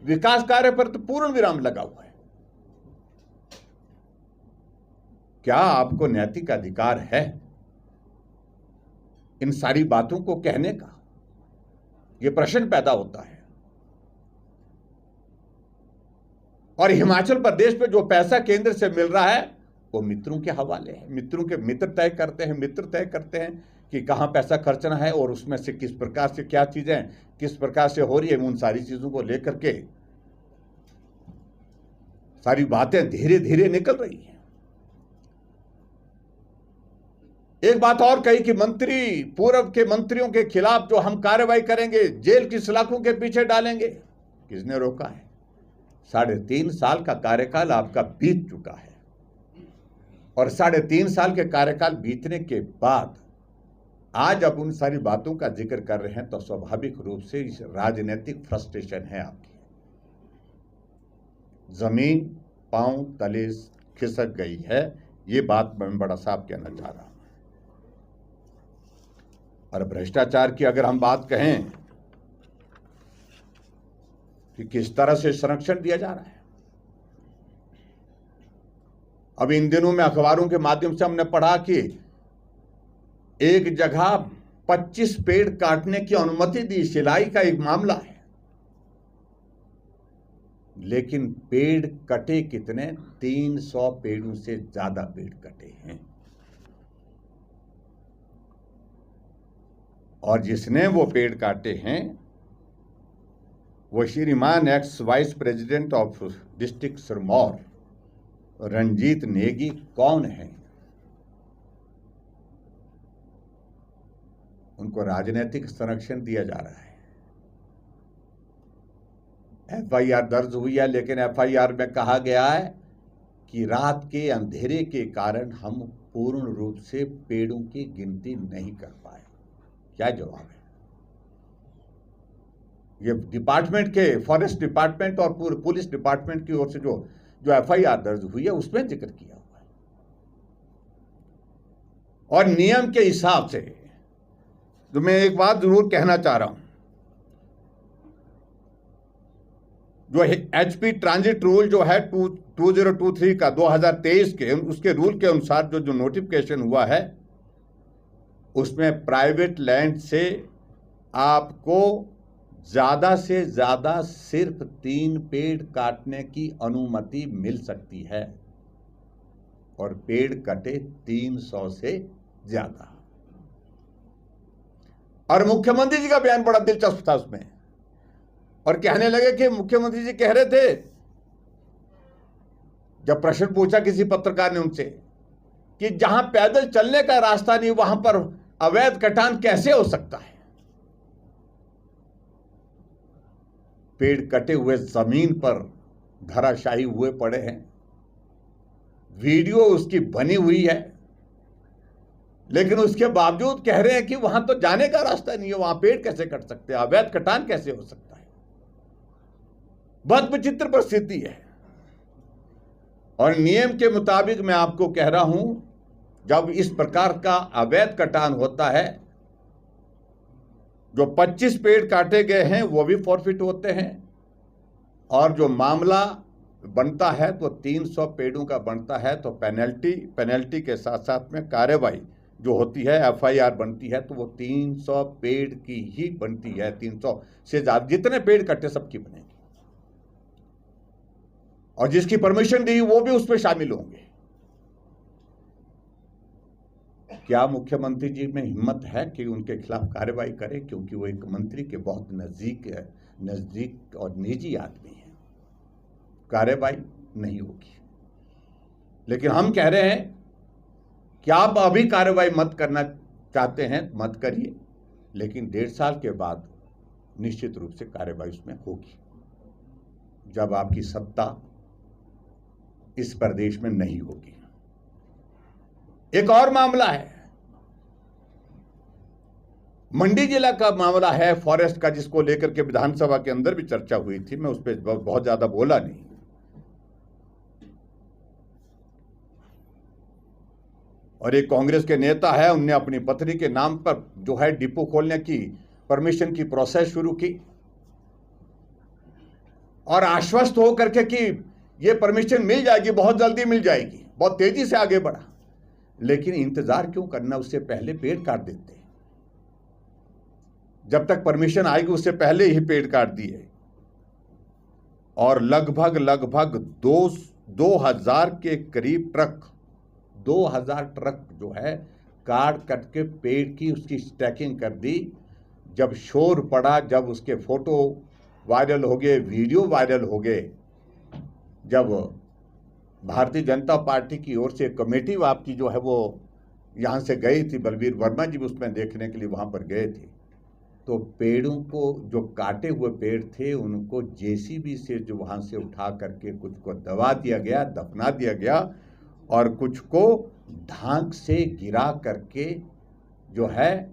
विकास कार्य पर तो पूर्ण विराम लगा हुआ है। क्या आपको नैतिक अधिकार है इन सारी बातों को कहने का? यह प्रश्न पैदा होता है। और हिमाचल प्रदेश पे जो पैसा केंद्र से मिल रहा है वो मित्रों के हवाले है। मित्रों के मित्र तय करते हैं कि कहां पैसा खर्चना है और उसमें से किस प्रकार से क्या चीजें किस प्रकार से हो रही है। उन सारी चीजों को लेकर के सारी बातें धीरे धीरे निकल रही हैं। एक बात और कही कि मंत्री, पूर्व के मंत्रियों के खिलाफ जो हम कार्रवाई करेंगे, जेल की सलाखों के पीछे डालेंगे। किसने रोका है? 3.5 साल का कार्यकाल आपका बीत चुका है और 3.5 साल के कार्यकाल बीतने के बाद आज अब उन सारी बातों का जिक्र कर रहे हैं तो स्वाभाविक रूप से इस राजनीतिक फ्रस्ट्रेशन है आपकी। जमीन पांव तले खिसक गई है, ये बात मैं बड़ा साफ कहना चाह रहा हूं। और भ्रष्टाचार की अगर हम बात कहें कि किस तरह से संरक्षण दिया जा रहा है, अब इन दिनों में अखबारों के माध्यम से हमने पढ़ा कि एक जगह 25 पेड़ काटने की अनुमति दी, सिलाई का एक मामला है, लेकिन पेड़ कटे कितने? 300 पेड़ों से ज्यादा पेड़ कटे हैं। और जिसने वो पेड़ काटे हैं वो श्रीमान ex vice president of district Sirmaur Ranjeet Negi कौन है? उनको राजनीतिक संरक्षण दिया जा रहा है। एफआईआर दर्ज हुई है, लेकिन एफआईआर में कहा गया है कि रात के अंधेरे के कारण हम पूर्ण रूप से पेड़ों की गिनती नहीं कर पाए। क्या जवाब है? ये डिपार्टमेंट के, फॉरेस्ट डिपार्टमेंट और पुलिस डिपार्टमेंट की ओर से जो एफआईआर दर्ज हुई है उसमें जिक्र किया हुआ है। और नियम के हिसाब से तो मैं एक बात जरूर कहना चाह रहा हूं, जो एचपी ट्रांजिट रूल जो है 2023 का 2023 के, उसके रूल के अनुसार जो नोटिफिकेशन हुआ है उसमें प्राइवेट लैंड से आपको ज्यादा से ज्यादा सिर्फ 3 पेड़ काटने की अनुमति मिल सकती है और पेड़ कटे 300 से ज्यादा। और मुख्यमंत्री जी का बयान बड़ा दिलचस्प था उसमें, और कहने लगे कि मुख्यमंत्री जी कह रहे थे, जब प्रश्न पूछा किसी पत्रकार ने उनसे कि जहां पैदल चलने का रास्ता नहीं वहां पर अवैध कटान कैसे हो सकता है? पेड़ कटे हुए जमीन पर धराशायी हुए पड़े हैं, वीडियो उसकी बनी हुई है, लेकिन उसके बावजूद कह रहे हैं कि वहां तो जाने का रास्ता नहीं है, वहां पेड़ कैसे कट सकते हैं, अवैध कटान कैसे हो सकता है? बहुत विचित्र परिस्थिति है। और नियम के मुताबिक मैं आपको कह रहा हूं, जब इस प्रकार का अवैध कटान होता है, जो 25 पेड़ काटे गए हैं वो भी फॉरफिट होते हैं, और जो मामला बनता है तो 300 पेड़ों का बनता है तो पेनल्टी के साथ साथ में कार्रवाई जो होती है, एफआईआर बनती है तो वो 300 पेड़ की ही बनती है। 300 से ज्यादा जितने पेड़ कटे सबकी बनेगी, और जिसकी परमिशन दी वो भी उसमें शामिल होंगे। क्या मुख्यमंत्री जी में हिम्मत है कि उनके खिलाफ कार्रवाई करें? क्योंकि वो एक मंत्री के बहुत नजदीक और निजी आदमी है। कार्रवाई नहीं होगी, लेकिन हम कह रहे हैं कि आप अभी कार्रवाई मत करना चाहते हैं मत करिए, लेकिन 1.5 साल के बाद निश्चित रूप से कार्रवाई उसमें होगी, जब आपकी सत्ता इस प्रदेश में नहीं होगी। एक और मामला है, मंडी जिला का मामला है फॉरेस्ट का, जिसको लेकर के विधानसभा के अंदर भी चर्चा हुई थी। मैं उस पर बहुत ज्यादा बोला नहीं। और एक कांग्रेस के नेता है, उनने अपनी पत्नी के नाम पर जो है डिपो खोलने की परमिशन की प्रोसेस शुरू की, और आश्वस्त हो करके कि ये परमिशन मिल जाएगी, बहुत जल्दी मिल जाएगी, बहुत तेजी से आगे बढ़ा। लेकिन इंतजार क्यों करना, उससे पहले पेड़ काट देते। जब तक परमिशन आएगी उससे पहले ही पेड़ काट दिए और लगभग 2000 के करीब ट्रक, 2000 ट्रक जो है काट कट के पेड़ की उसकी स्टैकिंग कर दी। जब शोर पड़ा, जब उसके फोटो वायरल हो गए, वीडियो वायरल हो गए, जब भारतीय जनता पार्टी की ओर से कमेटी आपकी जो है वो यहाँ से गई थी, बलवीर वर्मा जी भी उसमें देखने के लिए वहाँ पर गए थे, तो पेड़ों को, जो काटे हुए पेड़ थे, उनको जेसीबी से जो वहाँ से उठा करके कुछ को दबा दिया गया, दफना दिया गया और कुछ को ढांक से गिरा करके जो है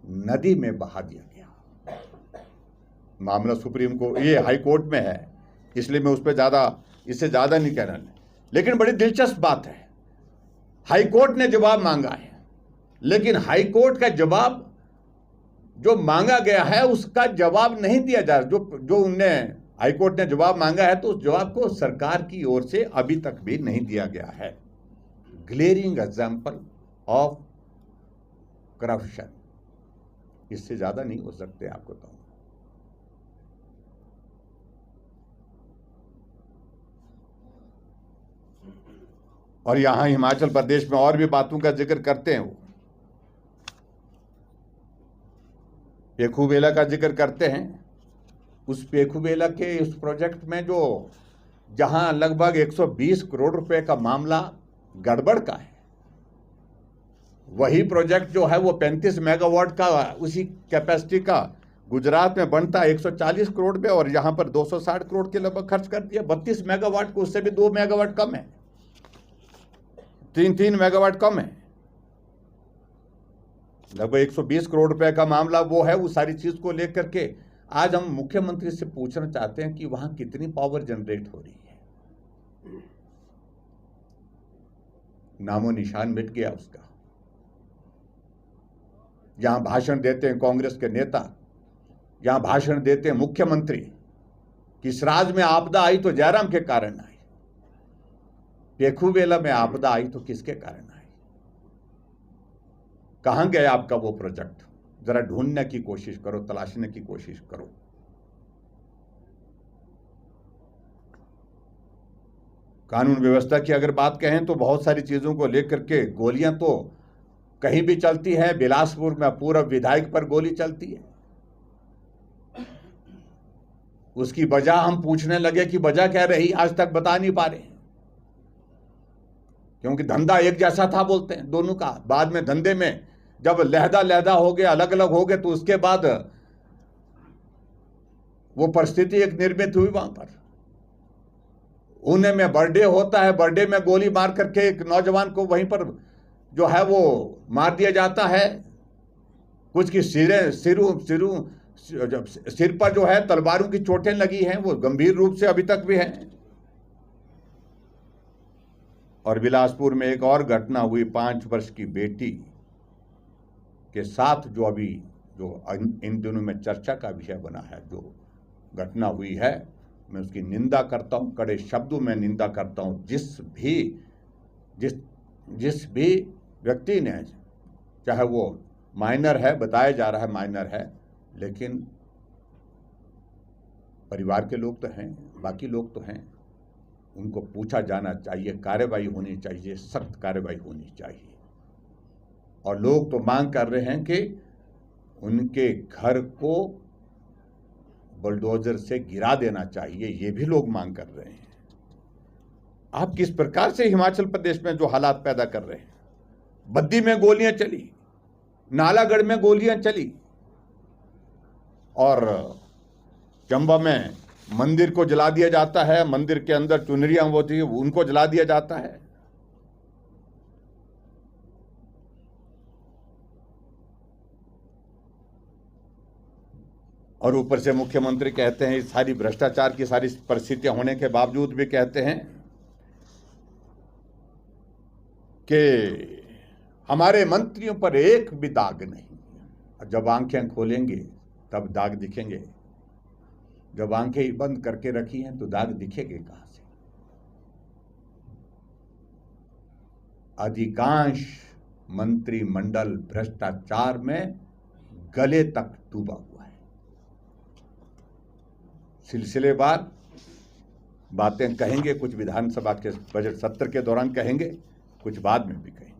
नदी में बहा दिया गया। मामला सुप्रीम कोर्ट, ये हाई कोर्ट में है, इसलिए मैं उस पर इससे ज़्यादा नहीं कहना। लेकिन बड़ी दिलचस्प बात है, हाई कोर्ट ने जवाब मांगा है, लेकिन हाई कोर्ट का जवाब जो मांगा गया है उसका जवाब नहीं दिया जा रहा। जो उनने हाई कोर्ट ने जवाब मांगा है तो उस जवाब को सरकार की ओर से अभी तक भी नहीं दिया गया है। ग्लेरिंग एग्जाम्पल ऑफ करप्शन, इससे ज्यादा नहीं हो सकते, आपको बताऊं। और यहां हिमाचल प्रदेश में और भी बातों का जिक्र करते हैं, वो पेखूबेला का जिक्र करते हैं। उस पेखूबेला के उस प्रोजेक्ट में जो जहां लगभग 120 करोड़ रुपए का मामला गड़बड़ का है, वही प्रोजेक्ट जो है वो 35 मेगावाट का, उसी कैपेसिटी का गुजरात में बनता है 140 करोड़ में, और यहां पर 260 करोड़ के लगभग खर्च कर दिया। 32 मेगावाट को, उससे भी 2 मेगावाट कम है, 3 मेगावाट कम है। लगभग 120 करोड़ रुपए का मामला वो है। उस सारी चीज को लेकर के आज हम मुख्यमंत्री से पूछना चाहते हैं कि वहां कितनी पावर जनरेट हो रही है। नामो निशान मिट गया उसका। यहां भाषण देते हैं कांग्रेस के नेता, यहां भाषण देते हैं मुख्यमंत्री कि इस राज्य में आपदा आई तो जयराम के कारण आई, पेखूबेला में आपदा आई तो किसके कारण आई? कहां गया आपका वो प्रोजेक्ट? जरा ढूंढने की कोशिश करो, तलाशने की कोशिश करो। कानून व्यवस्था की अगर बात कहें तो बहुत सारी चीजों को लेकर के गोलियां तो कहीं भी चलती है। बिलासपुर में पूर्व विधायक पर गोली चलती है, उसकी वजह हम पूछने लगे कि वजह क्या रही, आज तक बता नहीं पा रहे, क्योंकि धंधा एक जैसा था बोलते हैं दोनों का। बाद में धंधे में जब लहदा हो गए, अलग अलग हो गए, तो उसके बाद वो परिस्थिति एक निर्मित हुई वहां पर। उन्हें में बर्थडे होता है, बर्थडे में गोली मार करके एक नौजवान को वहीं पर जो है वो मार दिया जाता है। कुछ की सिर पर जो है तलवारों की चोटें लगी हैं, वो गंभीर रूप से अभी तक भी हैं। और बिलासपुर में एक और घटना हुई, 5 वर्ष की बेटी के साथ, जो अभी इन दिनों में चर्चा का विषय बना है। जो घटना हुई है, मैं उसकी निंदा करता हूं, कड़े शब्दों में निंदा करता हूं। जिस भी व्यक्ति ने, चाहे वो माइनर है, बताया जा रहा है माइनर है, लेकिन परिवार के लोग तो हैं, बाकी लोग तो हैं, उनको पूछा जाना चाहिए, कार्रवाई होनी चाहिए, सख्त कार्रवाई होनी चाहिए। और लोग तो मांग कर रहे हैं कि उनके घर को बुलडोजर से गिरा देना चाहिए, ये भी लोग मांग कर रहे हैं। आप किस प्रकार से हिमाचल प्रदेश में जो हालात पैदा कर रहे हैं। बद्दी में गोलियां चली, नालागढ़ में गोलियां चली, और चंबा में मंदिर को जला दिया जाता है, मंदिर के अंदर चुनरियां होती है उनको जला दिया जाता है। और ऊपर से मुख्यमंत्री कहते हैं, इस सारी भ्रष्टाचार की सारी परिस्थितियां होने के बावजूद भी कहते हैं कि हमारे मंत्रियों पर एक भी दाग नहीं। जब आंखें खोलेंगे तब दाग दिखेंगे। जब आंखें ही बंद करके रखी हैं तो दाग दिखेंगे कहां से? अधिकांश मंत्रिमंडल भ्रष्टाचार में गले तक डूबा हुआ है। सिलसिलेवार बातें कहेंगे, कुछ विधानसभा के बजट सत्र के दौरान कहेंगे, कुछ बाद में भी कहेंगे।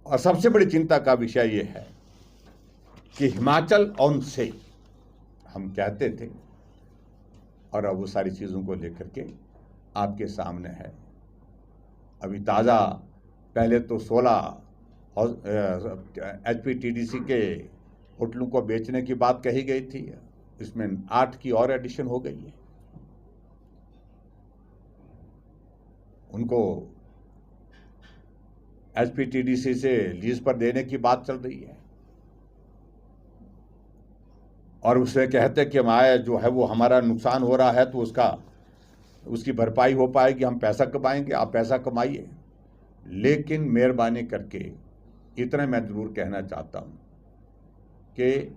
और सबसे बड़ी चिंता का विषय यह है कि हिमाचल ऑन सेल हम कहते थे, और अब वो सारी चीज़ों को लेकर के आपके सामने है। अभी ताज़ा पहले तो 16 HPTDC के होटलों को बेचने की बात कही गई थी, इसमें 8 की और एडिशन हो गई है। उनको HPTDC से लीज पर देने की बात चल रही है, और उससे कहते कि हमारा जो है वो हमारा नुकसान हो रहा है तो उसकी भरपाई हो पाएगी, हम पैसा कमाएंगे, आप पैसा कमाइए। लेकिन मेहरबानी करके इतना मैं ज़रूर कहना चाहता हूँ कि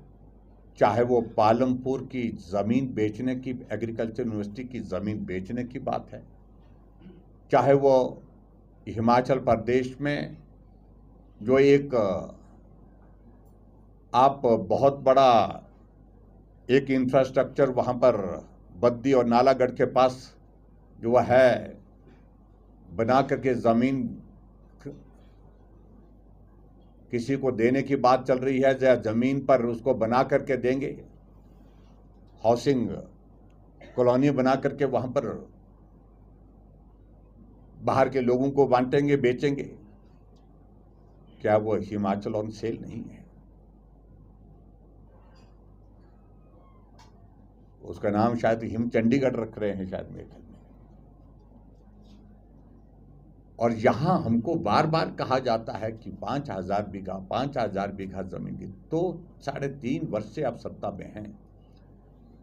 चाहे वो पालमपुर की ज़मीन बेचने की, एग्रीकल्चर यूनिवर्सिटी की ज़मीन बेचने की बात है, चाहे वो हिमाचल प्रदेश में जो एक आप बहुत बड़ा एक इंफ्रास्ट्रक्चर वहाँ पर बद्दी और नालागढ़ के पास जो है बना करके ज़मीन किसी को देने की बात चल रही है, या ज़मीन पर उसको बना करके देंगे, हाउसिंग कॉलोनी बना करके वहाँ पर बाहर के लोगों को बांटेंगे, बेचेंगे। क्या वो हिमाचल ऑन सेल नहीं है? उसका नाम शायद हिम चंडीगढ़ रख रहे हैं शायद मेरे ख्याल में। और यहां हमको बार बार कहा जाता है कि 5,000 बीघा जमीन की, तो 3.5 वर्ष से आप सत्ता में हैं।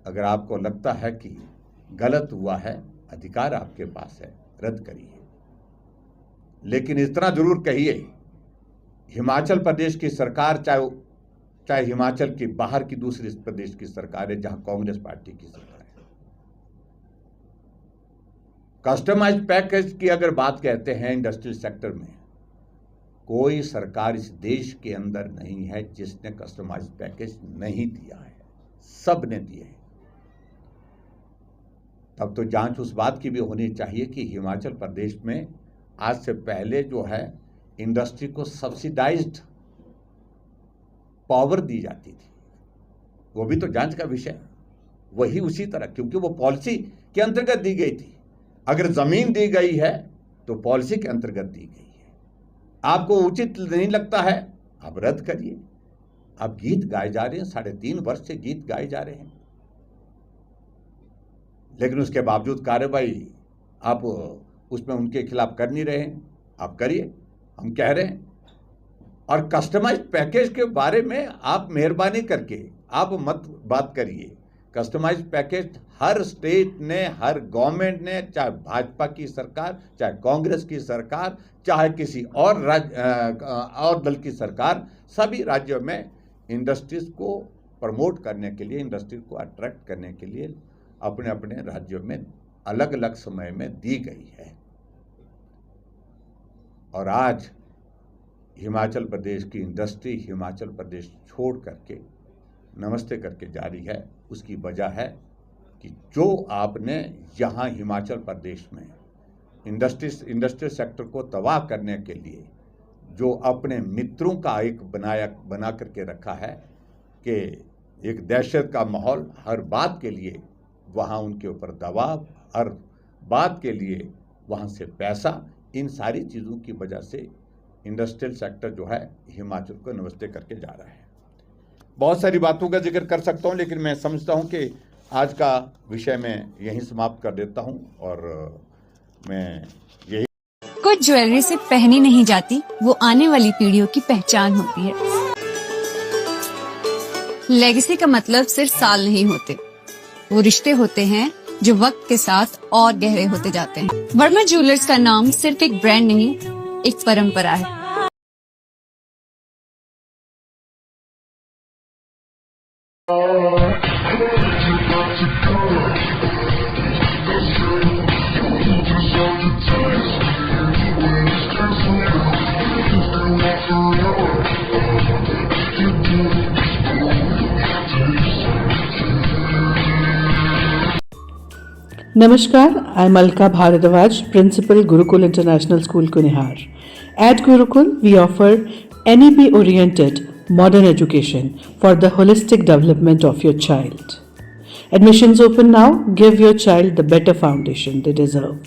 अगर आपको लगता है कि गलत हुआ है, अधिकार आपके पास है, रद्द करिए। लेकिन इतना जरूर कहिए, हिमाचल प्रदेश की सरकार, चाहे हिमाचल के बाहर की दूसरी प्रदेश की सरकार है जहां कांग्रेस पार्टी की सरकार है, कस्टमाइज्ड पैकेज की अगर बात कहते हैं इंडस्ट्रियल सेक्टर में, कोई सरकार इस देश के अंदर नहीं है जिसने कस्टमाइज्ड पैकेज नहीं दिया है, सब ने दिए हैं। तब तो जांच उस बात की भी होनी चाहिए कि हिमाचल प्रदेश में आज से पहले जो है इंडस्ट्री को सब्सिडाइज्ड पावर दी जाती थी, वो भी तो जांच का विषय है। वही उसी तरह, क्योंकि वो पॉलिसी के अंतर्गत दी गई थी। अगर जमीन दी गई है तो पॉलिसी के अंतर्गत दी गई है। आपको उचित नहीं लगता है, आप रद्द करिए। आप गीत गाए जा रहे हैं, 3.5 वर्ष से गीत गाए जा रहे हैं, लेकिन उसके बावजूद कार्रवाई आप उसमें उनके खिलाफ कर नहीं रहे हैं। आप करिए, हम कह रहे हैं। और कस्टमाइज्ड पैकेज के बारे में आप मेहरबानी करके आप मत बात करिए। कस्टमाइज्ड पैकेज हर स्टेट ने, हर गवर्नमेंट ने, चाहे भाजपा की सरकार, चाहे कांग्रेस की सरकार, चाहे किसी और दल की सरकार, सभी राज्यों में इंडस्ट्रीज को प्रमोट करने के लिए, इंडस्ट्री को अट्रैक्ट करने के लिए अपने अपने राज्यों में अलग अलग समय में दी गई है। और आज हिमाचल प्रदेश की इंडस्ट्री हिमाचल प्रदेश छोड़ करके नमस्ते करके जा रही है। उसकी वजह है कि जो आपने यहाँ हिमाचल प्रदेश में इंडस्ट्रियल सेक्टर को तबाह करने के लिए जो अपने मित्रों का एक बना करके रखा है कि एक दहशत का माहौल, हर बात के लिए वहाँ उनके ऊपर दबाव, हर बात के लिए वहाँ से पैसा, इन सारी चीज़ों की वजह से इंडस्ट्रियल सेक्टर जो है हिमाचल को नमस्ते करके जा रहा है। बहुत सारी बातों का जिक्र कर सकता हूं, लेकिन मैं समझता हूं कि आज का विषय मैं यहीं समाप्त कर देता हूं। और मैं यही, कुछ ज्वेलरी से पहनी नहीं जाती, वो आने वाली पीढ़ियों की पहचान होती है। लेगेसी का मतलब सिर्फ साल नहीं होते, वो रिश्ते होते हैं जो वक्त के साथ और गहरे होते जाते हैं। वर्मा ज्वेलर्स का नाम सिर्फ एक ब्रांड नहीं, एक परंपरा है। Namaskar, I'm Alka Bharadwaj, Principal Gurukul International School, Kunihar. At Gurukul, we offer NEP-oriented modern education for the holistic development of your child. Admissions open now. Give your child the better foundation they deserve.